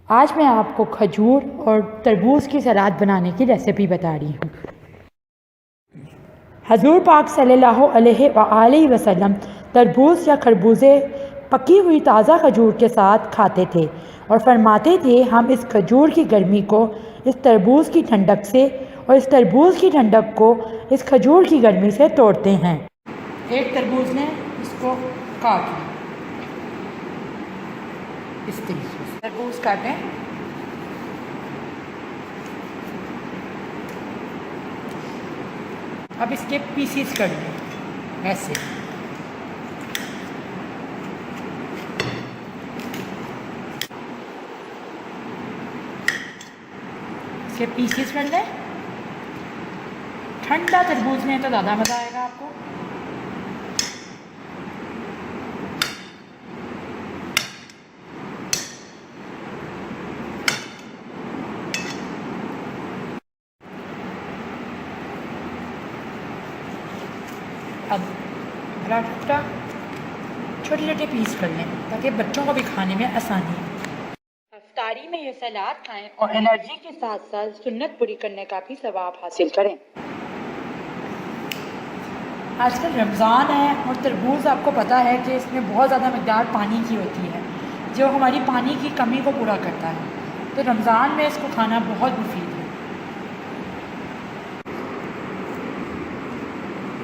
आज मैं आपको खजूर और तरबूज की सलाद बनाने की रेसिपी बता रही हूँ। हजूर पाक सल्लल्लाहु अलैहि वसल्लम तरबूज या खरबूजे पकी हुई ताज़ा खजूर के साथ खाते थे और फरमाते थे, हम इस खजूर की गर्मी को इस तरबूज की ठंडक से और इस तरबूज की ठंडक को इस खजूर की गर्मी से तोड़ते हैं। एक तरबूज ने इसको काट लिया, इस तरीके से तरबूज काटें। अब इसके पीसीस कर लें ऐसे। इसके पीसीस कर लें। ठंडा तरबूज में तो ज़्यादा मज़ा आएगा आपको। अब बड़ा छोटे छोटे पीस कर लें ताकि बच्चों को भी खाने में आसानी हो। इफ्तारी में ये सलाद खाएं और एनर्जी के साथ साथ सुन्नत पूरी करने का भी सवाब हासिल करें। आजकल रमज़ान है और तरबूज आपको पता है कि इसमें बहुत ज़्यादा मकदार पानी की होती है, जो हमारी पानी की कमी को पूरा करता है। तो रमज़ान में इसको खाना बहुत मुफीद है।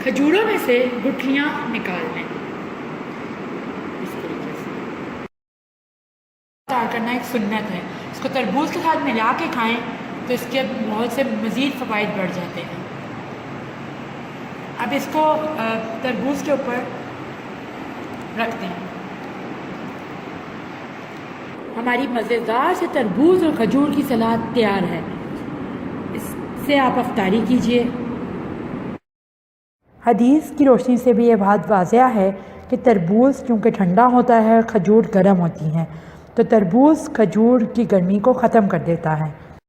खजूरों में से गुठलियाँ निकाल लें इस तरीके से। तैयार करना एक सुन्नत है। इसको तरबूज के साथ मिला के खाएं तो इसके बहुत से मज़ीद फ़वाइद बढ़ जाते हैं। अब इसको तरबूज के ऊपर रख दें। हमारी मज़ेदार से तरबूज और खजूर की सलाद तैयार है। इससे आप इफ्तारी कीजिए। हदीस की रोशनी से भी ये बात वाज़िया है कि तरबूज क्योंकि ठंडा होता है, खजूर गर्म होती हैं, तो तरबूज खजूर की गर्मी को ख़त्म कर देता है।